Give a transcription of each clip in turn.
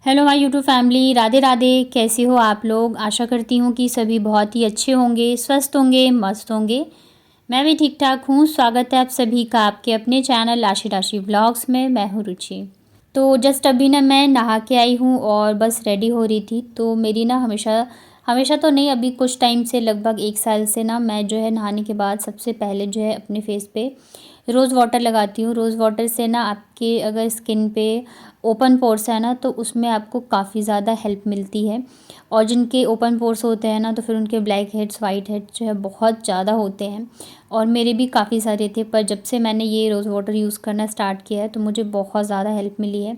Hello my YouTube family, Radhe Radhe. कैसे हो आप लोग? आशा करती हूँ कि सभी बहुत ही अच्छे होंगे, स्वस्थ होंगे, मस्त होंगे। मैं भी ठीक ठाक हूँ। स्वागत है आप सभी का आपके अपने चैनल राशि राशि व्लॉग्स में। मैं हूँ रुचि। तो जस्ट अभी ना मैं नहा के आई हूँ और बस रेडी हो रही थी। तो मेरी ना हमेशा हमेशा तो नहीं, अभी कुछ टाइम से लगभग 1 साल से ना मैं जो है नहाने के बाद सबसे पहले जो है अपने फेस पे रोज़ वाटर लगाती हूँ। रोज़ वाटर से ना आपके अगर स्किन पे ओपन पोर्स है ना तो उसमें आपको काफ़ी ज़्यादा हेल्प मिलती है। और जिनके ओपन पोर्स होते हैं ना तो फिर उनके ब्लैक हेड्स वाइट हेड्स जो है बहुत ज़्यादा होते हैं। और मेरे भी काफ़ी सारे थे, पर जब से मैंने ये रोज़ वाटर यूज़ करना स्टार्ट किया है तो मुझे बहुत ज़्यादा हेल्प मिली है।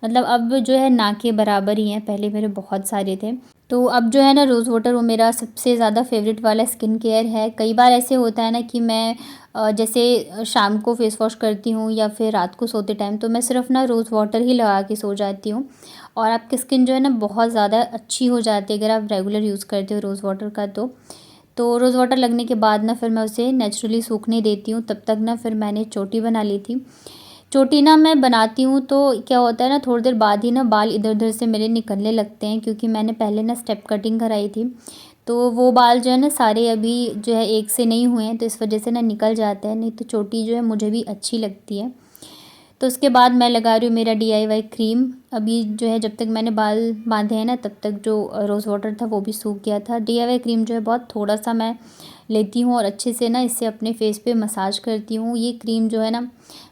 मतलब अब जो है ना के बराबर ही हैं, पहले मेरे बहुत सारे थे। तो अब जो है ना रोज़ वाटर वो मेरा सबसे ज़्यादा फेवरेट वाला स्किन केयर है। कई बार ऐसे होता है ना कि मैं जैसे शाम को फेस वॉश करती हूँ या फिर रात को सोते टाइम तो मैं सिर्फ ना रोज़ वाटर ही लगा के सो जाती हूँ। और आपकी स्किन जो है ना बहुत ज़्यादा अच्छी हो जाती है अगर आप रेगुलर यूज़ करते हो रोज़ वाटर का। तो रोज़ वाटर लगने के बाद ना फिर मैं उसे नेचुरली सूखने देती हूँ। तब तक ना फिर मैंने चोटी बना ली थी। चोटी ना मैं बनाती हूँ तो क्या होता है ना, थोड़ी देर बाद ही ना बाल इधर उधर से मेरे निकलने लगते हैं, क्योंकि मैंने पहले ना स्टेप कटिंग कराई थी। तो वो बाल जो है ना सारे अभी जो है एक से नहीं हुए हैं, तो इस वजह से ना निकल जाते हैं। नहीं तो चोटी जो है मुझे भी अच्छी लगती है। तो उसके बाद मैं लगा रही हूँ मेरा DIY क्रीम। अभी जो है जब तक मैंने बाल बांधे हैं ना तब तक जो रोज़ वाटर था वो भी सूख गया था। DIY क्रीम जो है बहुत थोड़ा सा मैं लेती हूँ और अच्छे से ना इससे अपने फेस पे मसाज करती हूँ। ये क्रीम जो है ना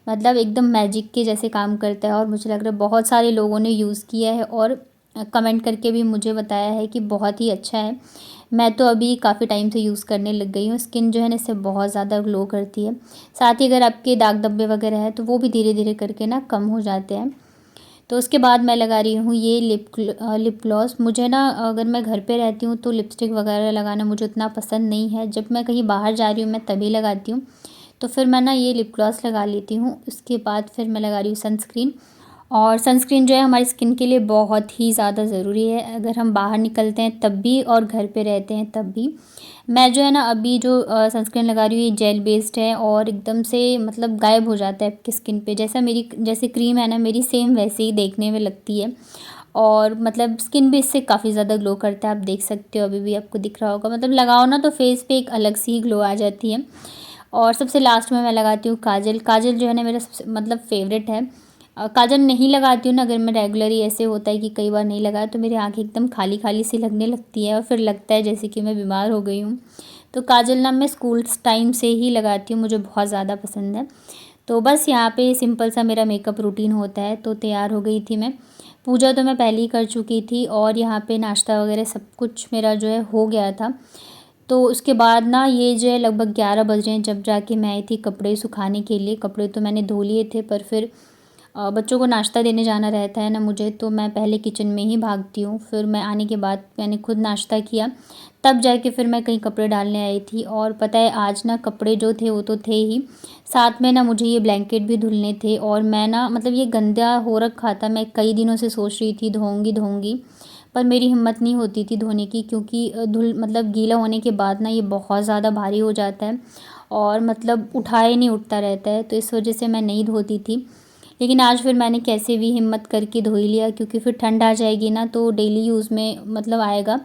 मतलब एकदम मैजिक के जैसे काम करता है और मुझे लग रहा है बहुत सारे लोगों ने यूज़ किया है और कमेंट करके भी मुझे बताया है कि बहुत ही अच्छा है। मैं तो अभी काफ़ी टाइम से यूज़ करने लग गई हूँ। स्किन जो है ना इससे बहुत ज़्यादा ग्लो करती है। साथ ही अगर आपके दाग धब्बे वगैरह है तो वो भी धीरे धीरे करके ना कम हो जाते हैं। तो उसके बाद मैं लगा रही हूँ ये लिप ग्लॉस। मुझे ना अगर मैं घर पे रहती हूँ तो लिपस्टिक वगैरह लगाना मुझे उतना पसंद नहीं है। जब मैं कहीं बाहर जा रही हूँ मैं तभी लगाती हूँ। तो फिर मैं ना ये लिप ग्लॉस लगा लेती हूँ। उसके बाद फिर मैं लगा रही हूँ सनस्क्रीन। और सनस्क्रीन जो है हमारी स्किन के लिए बहुत ही ज़्यादा ज़रूरी है, अगर हम बाहर निकलते हैं तब भी और घर पे रहते हैं तब भी। मैं जो है ना अभी जो सनस्क्रीन लगा रही हूँ ये जेल बेस्ड है और एकदम से मतलब गायब हो जाता है आपकी स्किन पे। जैसा मेरी जैसे क्रीम है ना मेरी सेम वैसे ही देखने में लगती है। और मतलब स्किन भी इससे काफ़ी ज़्यादा ग्लो करता है। आप देख सकते हो अभी भी आपको दिख रहा होगा, मतलब लगाओ ना तो फेस पे एक अलग सी ग्लो आ जाती है। और सबसे लास्ट में मैं लगाती हूँ काजल। काजल जो है ना मेरा सबसे मतलब फेवरेट है। काजल नहीं लगाती हूँ ना अगर मैं रेगुलरली, ऐसे होता है कि कई बार नहीं लगाया तो मेरी आँखें एकदम खाली खाली सी लगने लगती है और फिर लगता है जैसे कि मैं बीमार हो गई हूँ। तो काजल ना मैं स्कूल टाइम से ही लगाती हूँ, मुझे बहुत ज़्यादा पसंद है। तो बस यहाँ पे सिंपल सा मेरा मेकअप रूटीन होता है। तो तैयार हो गई थी मैं। पूजा तो मैं पहले ही कर चुकी थी और यहाँ पे नाश्ता वगैरह सब कुछ मेरा जो है हो गया था। तो उसके बाद ना ये जो है लगभग 11 बज रहे हैं जब जाके मैं आई थी कपड़े सुखाने के लिए। कपड़े तो मैंने धो लिए थे पर फिर बच्चों को नाश्ता देने जाना रहता है ना मुझे, तो मैं पहले किचन में ही भागती हूँ। फिर मैं आने के बाद मैंने खुद नाश्ता किया, तब जाके फिर मैं कहीं कपड़े डालने आई थी। और पता है आज ना कपड़े जो थे वो तो थे ही, साथ में ना मुझे ये ब्लैंकेट भी धुलने थे। और मैं ना मतलब ये गंदा हो रखा था, मैं कई दिनों से सोच रही थी धोऊंगी धोऊंगी, पर मेरी हिम्मत नहीं होती थी धोने की, क्योंकि धुल मतलब गीला होने के बाद ना ये बहुत ज़्यादा भारी हो जाता है और मतलब उठाए नहीं उठता रहता है, तो इस वजह से मैं नहीं धोती थी। लेकिन आज फिर मैंने कैसे भी हिम्मत करके धो ही लिया, क्योंकि फिर ठंड आ जाएगी ना तो डेली यूज़ में मतलब आएगा।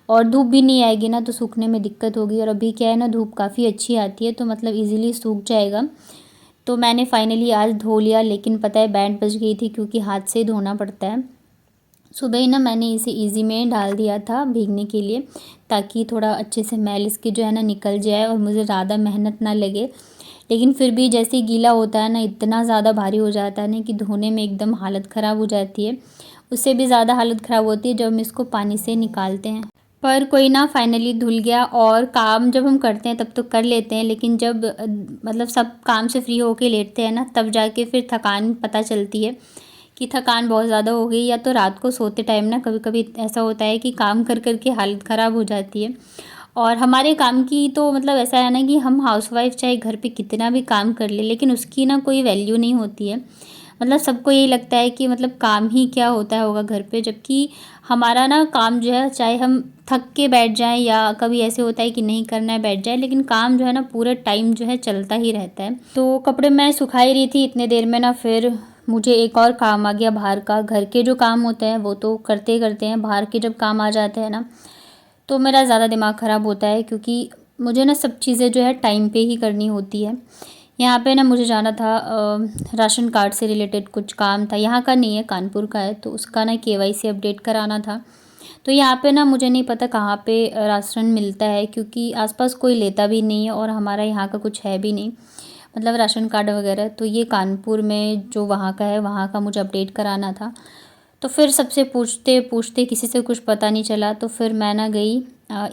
और धूप भी नहीं आएगी ना तो सूखने में दिक्कत होगी। और अभी क्या है ना धूप काफ़ी अच्छी आती है तो मतलब इजीली सूख जाएगा। तो मैंने फाइनली आज धो लिया, लेकिन पता है बैंड बज गई थी क्योंकि हाथ से ही धोना पड़ता है। सुबह ही ना मैंने इसे इजी में डाल दिया था भीगने के लिए, ताकि थोड़ा अच्छे से मैल इसकी जो है ना निकल जाए और मुझे ज़्यादा मेहनत ना लगे। लेकिन फिर भी जैसे ही गीला होता है ना इतना ज़्यादा भारी हो जाता है ना कि धोने में एकदम हालत ख़राब हो जाती है। उससे भी ज़्यादा हालत ख़राब होती है जब हम इसको पानी से निकालते हैं। पर कोई ना, फाइनली धुल गया। और काम जब हम करते हैं तब तो कर लेते हैं, लेकिन जब मतलब सब काम से फ्री होके लेटते हैं ना तब जाके फिर थकान पता चलती है कि थकान बहुत ज़्यादा हो गई। या तो रात को सोते टाइम ना कभी कभी ऐसा होता है कि काम कर कर के हालत ख़राब हो जाती है। और हमारे काम की तो मतलब ऐसा है ना कि हम हाउसवाइफ चाहे घर पे कितना भी काम कर ले लेकिन उसकी ना कोई वैल्यू नहीं होती है। मतलब सबको यही लगता है कि मतलब काम ही क्या होता है होगा घर पे, जबकि हमारा ना काम जो है चाहे हम थक के बैठ जाएं या कभी ऐसे होता है कि नहीं करना है बैठ जाए, लेकिन काम जो है ना पूरा टाइम जो है चलता ही रहता है। तो कपड़े मैं सुखा ही रही थी इतने देर में ना फिर मुझे एक और काम आ गया बाहर का। घर के जो काम होते हैं वो तो करते करते हैं, बाहर के जब काम आ जाते हैं ना तो मेरा ज़्यादा दिमाग ख़राब होता है, क्योंकि मुझे ना सब चीज़ें जो है टाइम पे ही करनी होती है। यहाँ पे ना मुझे जाना था, राशन कार्ड से रिलेटेड कुछ काम था। यहाँ का नहीं है, कानपुर का है, तो उसका ना केवाईसी अपडेट कराना था। तो यहाँ पे ना मुझे नहीं पता कहाँ पे राशन मिलता है, क्योंकि आसपास कोई लेता भी नहीं है और हमारा यहाँ का कुछ है भी नहीं, मतलब राशन कार्ड वगैरह। तो ये कानपुर में जो वहाँ का है, वहाँ का मुझे अपडेट कराना था। तो फिर सबसे पूछते पूछते किसी से कुछ पता नहीं चला, तो फिर मैं ना गई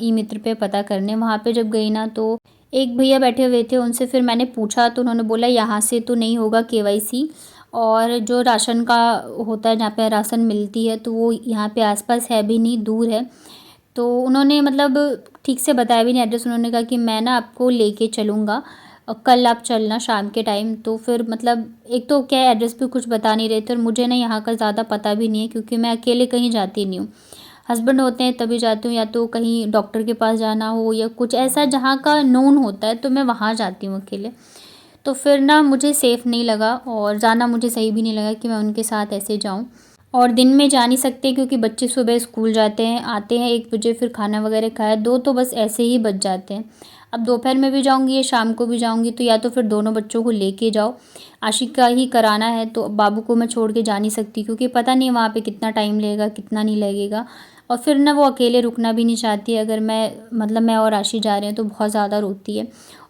ई मित्र पे पता करने। वहाँ पे जब गई ना तो एक भैया बैठे हुए थे, उनसे फिर मैंने पूछा तो उन्होंने बोला यहाँ से तो नहीं होगा केवाईसी, और जो राशन का होता है जहाँ पे राशन मिलती है तो वो यहाँ पे आसपास है भी नहीं, दूर है। तो उन्होंने मतलब ठीक से बताया भी नहीं एड्रेस। उन्होंने कहा कि मैं ना आपको लेके चलूँगा, कल आप चलना शाम के टाइम। तो फिर मतलब एक तो क्या एड्रेस भी कुछ बता नहीं रहे थे, और मुझे ना यहाँ का ज़्यादा पता भी नहीं है, क्योंकि मैं अकेले कहीं जाती नहीं हूँ। हस्बैंड होते हैं तभी जाती हूँ, या तो कहीं डॉक्टर के पास जाना हो या कुछ ऐसा जहाँ का नोन होता है तो मैं वहाँ जाती हूँ अकेले। तो फिर ना मुझे सेफ़ नहीं लगा, और जाना मुझे सही भी नहीं लगा कि मैं उनके साथ ऐसे जाऊँ। और दिन में जा नहीं सकते, क्योंकि बच्चे सुबह स्कूल जाते हैं, आते हैं 1 बजे, फिर खाना वगैरह खाया 2 तो बस ऐसे ही बज जाते हैं। अब दोपहर में भी जाऊँगी या शाम को भी जाऊँगी, तो या तो फिर दोनों बच्चों को लेके जाओ। आशिक का ही कराना है तो बाबू को मैं छोड़ के जा नहीं सकती, क्योंकि पता नहीं वहाँ पे कितना टाइम लगेगा कितना नहीं लगेगा। और फिर ना वो अकेले रुकना भी नहीं चाहती है। अगर मैं और आशी जा रहे हैं तो बहुत ज़्यादा रोती है।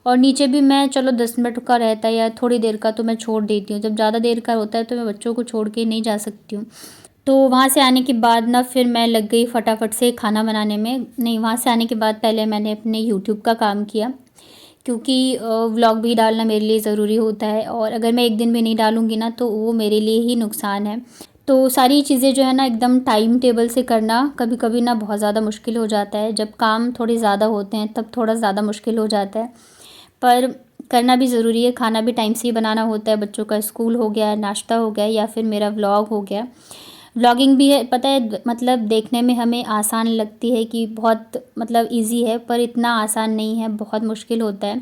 और नीचे भी मैं चलो 10 मिनट का रहता है या थोड़ी देर का तो मैं छोड़ देती हूँ, जब ज़्यादा देर का होता है तो मैं बच्चों को छोड़ के नहीं जा सकती हूँ। तो वहाँ से आने के बाद ना फिर मैं लग गई फटाफट से खाना बनाने में। नहीं, वहाँ से आने के बाद पहले मैंने अपने यूट्यूब का काम किया, क्योंकि व्लॉग भी डालना मेरे लिए ज़रूरी होता है, और अगर मैं एक दिन भी नहीं डालूँगी ना तो वो मेरे लिए ही नुकसान है। तो सारी चीज़ें जो है ना एकदम टाइम टेबल से करना कभी कभी ना बहुत ज़्यादा मुश्किल हो जाता है। जब काम थोड़े ज़्यादा होते हैं तब थोड़ा ज़्यादा मुश्किल हो जाता है, पर करना भी ज़रूरी है। खाना भी टाइम से ही बनाना होता है, बच्चों का स्कूल हो गया, नाश्ता हो गया, या फिर मेरा व्लॉग हो गया। व्लॉगिंग भी है, पता है मतलब देखने में हमें आसान लगती है कि बहुत मतलब इजी है, पर इतना आसान नहीं है, बहुत मुश्किल होता है।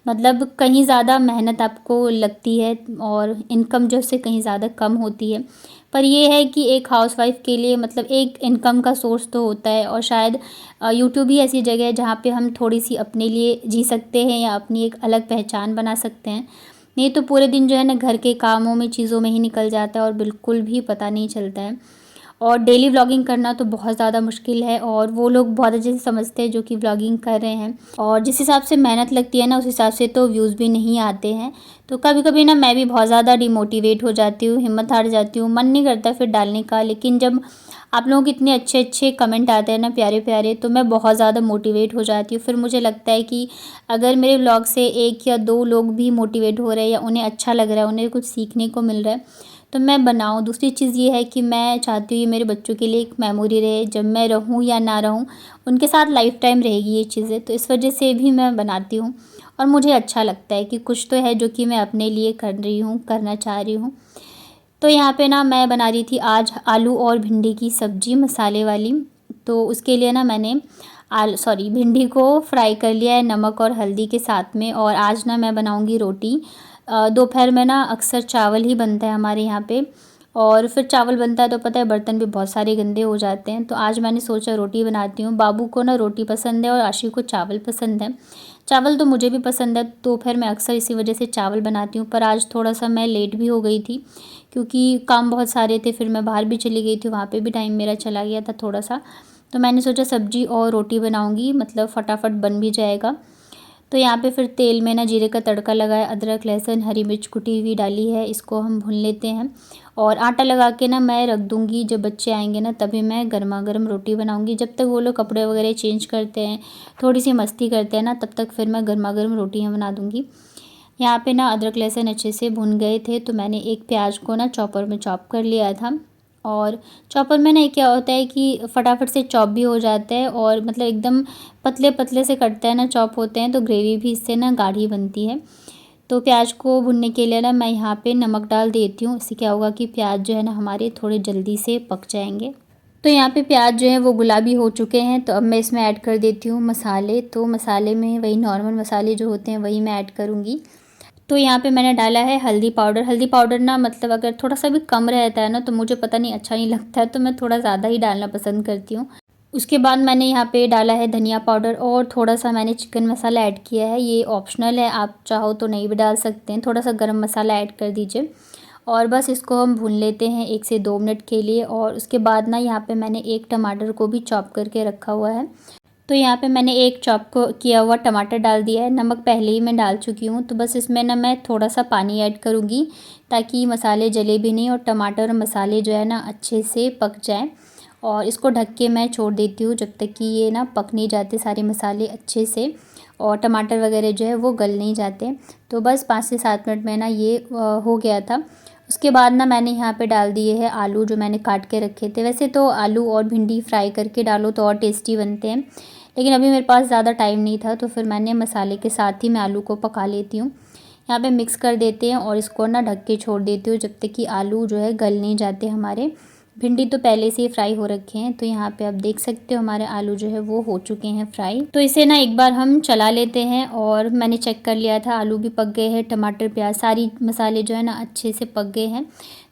मतलब कहीं ज़्यादा मेहनत आपको लगती है और इनकम जो से कहीं ज़्यादा कम होती है। पर ये है कि एक हाउसवाइफ़ के लिए मतलब एक इनकम का सोर्स तो होता है, और शायद यूट्यूब ही ऐसी जगह है जहाँ पे हम थोड़ी सी अपने लिए जी सकते हैं या अपनी एक अलग पहचान बना सकते हैं। नहीं तो पूरे दिन जो है ना घर के कामों में चीज़ों में ही निकल जाता है और बिल्कुल भी पता नहीं चलता है। और डेली व्लॉगिंग करना तो बहुत ज़्यादा मुश्किल है, और वो लोग बहुत अच्छे से समझते हैं जो कि व्लॉगिंग कर रहे हैं, और जिस हिसाब से मेहनत लगती है ना उस हिसाब से तो व्यूज़ भी नहीं आते हैं। तो कभी कभी ना मैं भी बहुत ज़्यादा डिमोटिवेट हो जाती हूँ, हिम्मत हार जाती हूँ, मन नहीं करता फिर डालने का। लेकिन जब आप लोगों के इतने अच्छे अच्छे कमेंट आते हैं ना, प्यारे प्यारे, तो मैं बहुत ज़्यादा मोटिवेट हो जाती हूँ। फिर मुझे लगता है कि अगर मेरे व्लॉग से 1 या 2 लोग भी मोटिवेट हो रहे हैं, या उन्हें अच्छा लग रहा है, उन्हें कुछ सीखने को मिल रहा है, तो मैं बनाऊँ। दूसरी चीज़ ये है कि मैं चाहती हूँ ये मेरे बच्चों के लिए एक मेमोरी रहे, जब मैं रहूँ या ना रहूँ उनके साथ लाइफ टाइम रहेगी ये चीज़ें। तो इस वजह से भी मैं बनाती हूँ, और मुझे अच्छा लगता है कि कुछ तो है जो कि मैं अपने लिए कर रही हूँ, करना चाह रही हूँ। तो यहाँ पे ना मैं बना रही थी आज आलू और भिंडी की सब्ज़ी मसाले वाली। तो उसके लिए ना मैंने भिंडी को फ्राई कर लिया है नमक और हल्दी के साथ में। और आज ना मैं बनाऊँगी रोटी। दोपहर में ना अक्सर चावल ही बनता है हमारे यहाँ पे, और फिर चावल बनता है तो पता है बर्तन भी बहुत सारे गंदे हो जाते हैं। तो आज मैंने सोचा रोटी बनाती हूँ। बाबू को ना रोटी पसंद है और आशी को चावल पसंद है। चावल तो मुझे भी पसंद है, दोपहर में अक्सर इसी वजह से चावल बनाती हूँ। पर आज थोड़ा सा मैं लेट भी हो गई थी, क्योंकि काम बहुत सारे थे, फिर मैं बाहर भी चली गई थी, वहाँ पे भी टाइम मेरा चला गया था थोड़ा सा। तो मैंने सोचा सब्ज़ी और रोटी बनाऊँगी, मतलब फटाफट बन भी जाएगा। तो यहाँ पे फिर तेल में ना जीरे का तड़का लगाया, अदरक लहसुन हरी मिर्च कुटी हुई डाली है, इसको हम भून लेते हैं। और आटा लगा के ना मैं रख दूँगी, जब बच्चे आएंगे ना तभी मैं गर्मा गर्म रोटी बनाऊँगी। जब तक वो लोग कपड़े वगैरह चेंज करते हैं, थोड़ी सी मस्ती करते हैं ना, तब तक फिर मैं गर्मा गर्म रोटियाँ बना दूँगी। यहाँ पे ना अदरक लहसुन अच्छे से भुन गए थे, तो मैंने एक प्याज को ना चॉपर में चॉप कर लिया था। और चॉपर में ना क्या होता है कि फटाफट से चॉप भी हो जाता है, और मतलब एकदम पतले पतले से कटते हैं ना, चॉप होते हैं, तो ग्रेवी भी इससे ना गाढ़ी बनती है। तो प्याज को भुनने के लिए ना मैं यहाँ पे नमक डाल देती हूँ। इससे क्या होगा कि प्याज जो है ना हमारे थोड़े जल्दी से पक जाएंगे। तो यहाँ पे प्याज जो है वो गुलाबी हो चुके हैं, तो अब मैं इसमें ऐड कर देती हूँ मसाले। तो मसाले में वही नॉर्मल मसाले जो होते हैं वही मैं ऐड करूँगी। तो यहाँ पे मैंने डाला है हल्दी पाउडर। हल्दी पाउडर ना मतलब अगर थोड़ा सा भी कम रहता है ना तो मुझे पता नहीं अच्छा नहीं लगता है, तो मैं थोड़ा ज़्यादा ही डालना पसंद करती हूँ। उसके बाद मैंने यहाँ पे डाला है धनिया पाउडर और थोड़ा सा मैंने चिकन मसाला ऐड किया है। ये ऑप्शनल है, आप चाहो तो नहीं भी डाल सकते हैं। थोड़ा सा गरम मसाला ऐड कर दीजिए और बस इसको हम भून लेते हैं 1 से 2 मिनट के लिए। और उसके बाद ना यहाँ पे मैंने एक टमाटर को भी चॉप करके रखा हुआ है। तो यहाँ पे मैंने एक चॉप को किया हुआ टमाटर डाल दिया है। नमक पहले ही मैं डाल चुकी हूँ। तो बस इसमें ना मैं थोड़ा सा पानी ऐड करूँगी ताकि मसाले जले भी नहीं और टमाटर और मसाले जो है ना अच्छे से पक जाएँ। और इसको ढक के मैं छोड़ देती हूँ जब तक कि ये ना पक नहीं जाते सारे मसाले अच्छे से और टमाटर वगैरह जो है वो गल नहीं जाते। तो बस 5 से 7 मिनट में ना ये हो गया था। उसके बाद ना मैंने यहाँ पे डाल दिए हैं आलू जो मैंने काट के रखे थे। वैसे तो आलू और भिंडी फ्राई करके डालो तो और टेस्टी बनते हैं, लेकिन अभी मेरे पास ज़्यादा टाइम नहीं था तो फिर मैंने मसाले के साथ ही मैं आलू को पका लेती हूँ। यहाँ पे मिक्स कर देते हैं और इसको ना ढक के छोड़ देती हूँ जब तक कि आलू जो है गल नहीं जाते हमारे। भिंडी तो पहले से ही फ्राई हो रखे हैं। तो यहाँ पे आप देख सकते हो हमारे आलू जो है वो हो चुके हैं फ्राई। तो इसे ना एक बार हम चला लेते हैं और मैंने चेक कर लिया था आलू भी पक गए हैं, टमाटर प्याज सारी मसाले जो है ना अच्छे से पक गए हैं।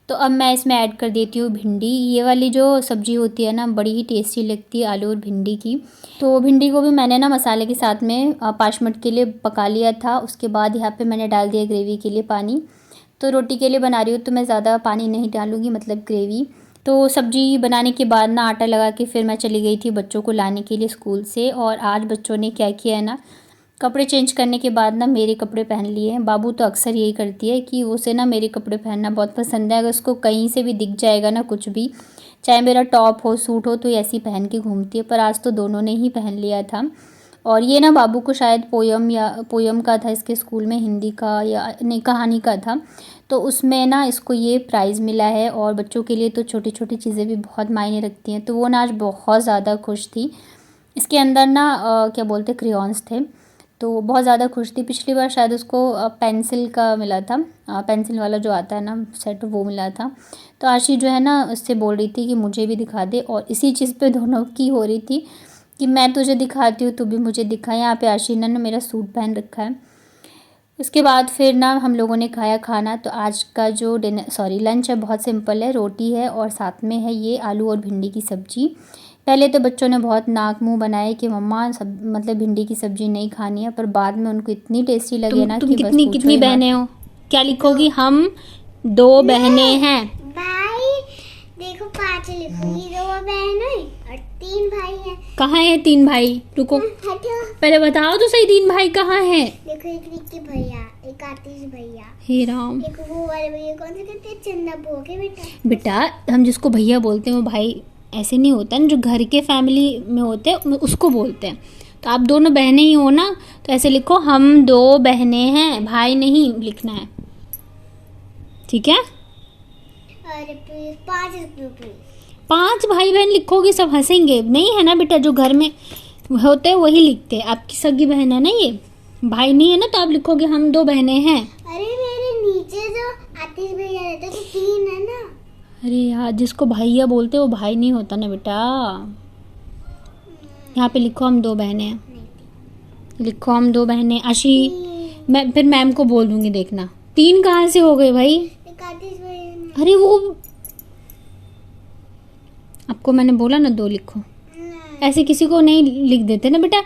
तो अब मैं इसमें ऐड कर देती हूँ भिंडी। ये वाली जो सब्ज़ी होती है ना बड़ी ही टेस्टी लगती है आलू और भिंडी की। तो भिंडी को भी मैंने ना मसाले के साथ में 5 मिनट के लिए पका लिया था। उसके बाद यहाँ पे मैंने डाल दिया ग्रेवी के लिए पानी। तो रोटी के लिए बना रही हूँ तो मैं ज़्यादा पानी नहीं डालूँगी, मतलब ग्रेवी। तो सब्ज़ी बनाने के बाद ना आटा लगा के फिर मैं चली गई थी बच्चों को लाने के लिए स्कूल से। और आज बच्चों ने क्या किया है ना, कपड़े चेंज करने के बाद ना मेरे कपड़े पहन लिए हैं। बाबू तो अक्सर यही करती है कि उसे ना मेरे कपड़े पहनना बहुत पसंद है। अगर उसको कहीं से भी दिख जाएगा ना कुछ भी, चाहे मेरा टॉप हो सूट हो, तो ऐसी पहन के घूमती है। पर आज तो दोनों ने ही पहन लिया था। और ये ना बाबू को शायद पोयम का था इसके स्कूल में, हिंदी का या नहीं कहानी का था। तो उसमें ना इसको ये प्राइज़ मिला है। और बच्चों के लिए तो छोटी छोटी चीज़ें भी बहुत मायने रखती हैं। तो वो ना आज बहुत ज़्यादा खुश थी। इसके अंदर ना क्या बोलते क्रेयॉन्स थे, तो बहुत ज़्यादा खुश थी। पिछली बार शायद उसको पेंसिल का मिला था, पेंसिल वाला जो आता है ना सेट, वो मिला था। तो आशी जो है ना उससे बोल रही थी कि मुझे भी दिखा दे। और इसी चीज़ पे दोनों की हो रही थी कि मैं तुझे दिखाती हूँ, तू भी मुझे दिखा। यहाँ पे आशी ने ना मेरा सूट पहन रखा है। उसके बाद फिर ना हम लोगों ने खाया खाना। तो आज का जो लंच है बहुत सिंपल है, रोटी है और साथ में है ये आलू और भिंडी की सब्ज़ी। पहले तो बच्चों ने बहुत नाक मुंह बनाए कि मम्मा सब मतलब भिंडी की सब्ज़ी नहीं खानी है, पर बाद में उनको इतनी टेस्टी लगे ना कि कितनी बस कितनी बहनें हो, क्या लिखोगी? हम 2 बहनें हैं। भाई देखो 5 लिखूंगी, 2 बहनें और 3 भाई हैं। कहाँ है 3 भाई? रुको हटो, पहले बताओ तो सही, 3 भाई कहाँ हैं? देखो एक विक्की भैया, एक आतिश भैया, हे राम। एक वो वाले भैया कौन से कहते हैं, चंदा बुआ के बेटा। बेटा हम जिसको भैया बोलते हैं वो भाई ऐसे नहीं होता ना, जो घर के फैमिली में होते हैं उसको बोलते हैं। तो आप दोनों बहनें ही हो ना, तो ऐसे लिखो हम 2 बहनें हैं, भाई नहीं लिखना है, ठीक है? अरे प्लीज 5 लिखो प्लीज। 5 भाई बहन लिखोगे सब हंसेंगे, नहीं है ना बेटा? जो घर में होते हैं वही लिखते हैं। आपकी सगी बहन है ना ये, भाई नहीं है ना, तो आप लिखोगे हम 2 बहनें हैं। अरे मेरे नीचे जो आतिश भैया रहते हैं तो 3 है ना। अरे यार, जिसको भैया बोलते हैं वो भाई नहीं होता ना बेटा। यहाँ पे लिखो हम 2 बहनें हैं, लिखो हम 2 बहनें। आशी मैं फिर मैम को बोल दूंगी, देखना 3 कहाँ से हो गए भाई? एक आतिश भैया ने। अरे वो आपको मैंने बोला ना 2 लिखो, ऐसे किसी को नहीं लिख देते ना बेटा।